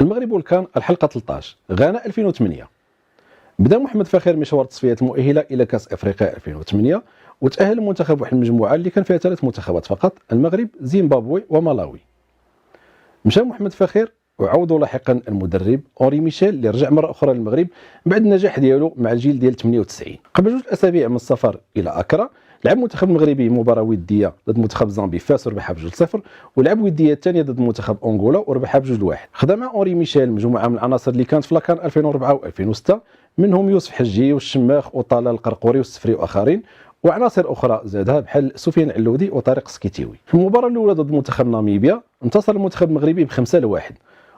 المغرب والكان الحلقة 13 غانا 2008. بدا محمد فخير مشوار التصفيات المؤهله الى كاس افريقيا 2008 وتاهل المنتخب واحد المجموعه اللي كان فيها 3 منتخبات فقط: المغرب، زيمبابوي ومالاوي. مشى محمد فخير وعوضوا لاحقا المدرب اوري ميشيل اللي رجع مره اخرى للمغرب بعد النجاح ديالو مع الجيل ديال 98. قبل 2 اسابيع من السفر الى اكرا لعب المنتخب المغربي مباراه وديه ضد منتخب زامبي، فاز وربحها ب2-0، ولعب وديه ثانيه ضد منتخب انغولا وربحها ب2-1. خدا مع اوري ميشيل مجموعه من العناصر اللي كانت في لاكان 2004 و2006، منهم يوسف حجي والشماخ وطلال القرقوري والسفري واخرين، وعناصر اخرى زادها بحال سفيان العلودي وطارق سكيتيوي. في المباراه الاولى ضد منتخب ناميبيا انتصر المنتخب المغربي ب5-1،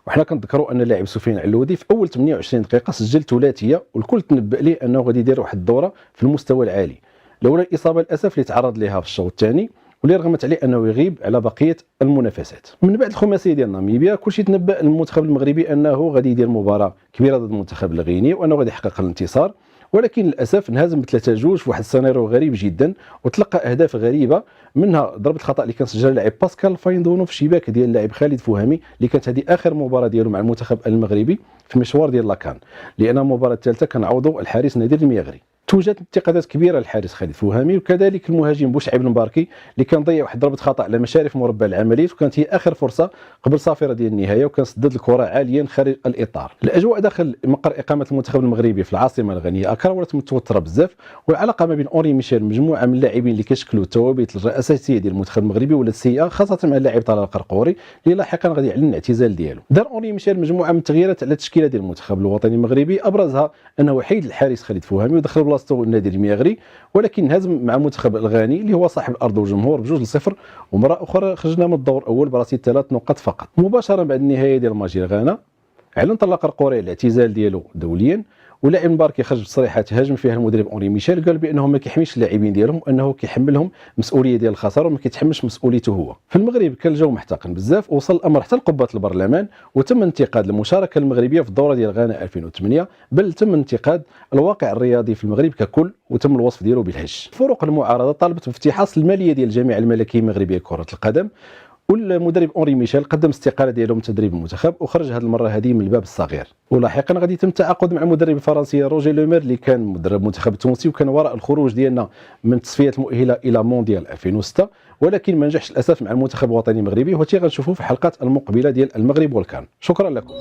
وحنا كنذكروا ان اللاعب سفيان العلودي في اول 28 دقيقه سجل ثلاثيه، والكل تنبأ ليه انه غادي يدير واحد الدوره في المستوى العالي، لولا الاصابه للاسف اللي تعرض لها في الشوط الثاني واللي رغمت عليه انه يغيب على بقيه المنافسات. من بعد الخماسيه ديال ناميبيا كلشي تنبأ المنتخب المغربي انه غادي يدير مباراه كبيره ضد المنتخب الغيني وانه غادي يحقق الانتصار، ولكن للاسف انهزم ب3-2 في واحد السيناريو غريب جدا، وتلقى اهداف غريبه، منها ضربه الخطا اللي كان سجلها اللاعب باسكال فايندونو في شباك ديال اللاعب خالد فهمي، اللي كانت هذه اخر مباراه ديالو مع المنتخب المغربي في المشوار ديال لاكان، لان المباراه الثالثه كان عوضو الحارس نادر المياغري. توجد انتقادات كبيره للحارس خالد فهمي وكذلك المهاجم بوشعيب المباركي اللي كان ضيع واحد ضربه خطا على مشارف مربع العمليات، وكانت هي اخر فرصه قبل صافره ديال النهايه، وكان سدد الكره عاليا خارج الاطار. الاجواء داخل مقر اقامه المنتخب المغربي في العاصمه الغنيه اكرا ولات متوتره بزاف، والعلاقه ما بين اوري ميشيل مجموعه من اللاعبين اللي كيشكلوا الثوابت الرئاسيه ديال المنتخب المغربي ولات سيئه، خاصه مع اللاعب طلال القرقوري اللي لاحقا غادي يعلن الاعتزال ديالو. دار اوري ميشيل مجموعه من التغييرات على التشكيله ديال المنتخب الوطني المغربي، ابرزها انه حيد الحارس خالد فهمي ودخل بلاصتو نادر المياغري، ولكن انهزم مع المنتخب الغاني اللي هو صاحب الارض والجمهور ب2-0، ومره اخرى خرجنا من الدور الاول برصيد 3 نقاط فقط. مباشره بعد النهايه ديال ماجير غانا اعلن طلال القرقوري الاعتزال ديالو دوليا، واللاعب مباركي خرج بتصريحات هاجم فيها المدرب اوري ميشيل، قال بانه ما كيحميش اللاعبين ديالهم وانه كيحملهم مسؤوليه ديال الخساره وما كيتحملش مسؤوليته هو. في المغرب كان الجو محتقن بزاف، وصل الامر حتى لقبه البرلمان، وتم انتقاد المشاركه المغربيه في الدوره ديال غانا 2008، بل تم انتقاد الواقع الرياضي في المغرب ككل وتم الوصف ديالو بالهش. فرق المعارضه طالبت بافتحاص الماليه ديال الجامعه الملكيه المغربيه لكره القدم، والمدرب اوري ميشيل قدم استقاله ديالو من تدريب المنتخب وخرج هذه المره هذه من الباب الصغير. ولاحقا غادي يتم التعاقد مع المدرب الفرنسي روجي لومير اللي كان مدرب المنتخب التونسي وكان وراء الخروج ديالنا من التصفيات المؤهله الى مونديال 2006، ولكن ما نجحش للاسف مع المنتخب الوطني المغربي، وهادشي غنشوفوه في الحلقات المقبله ديال المغرب والكان. شكرا لكم.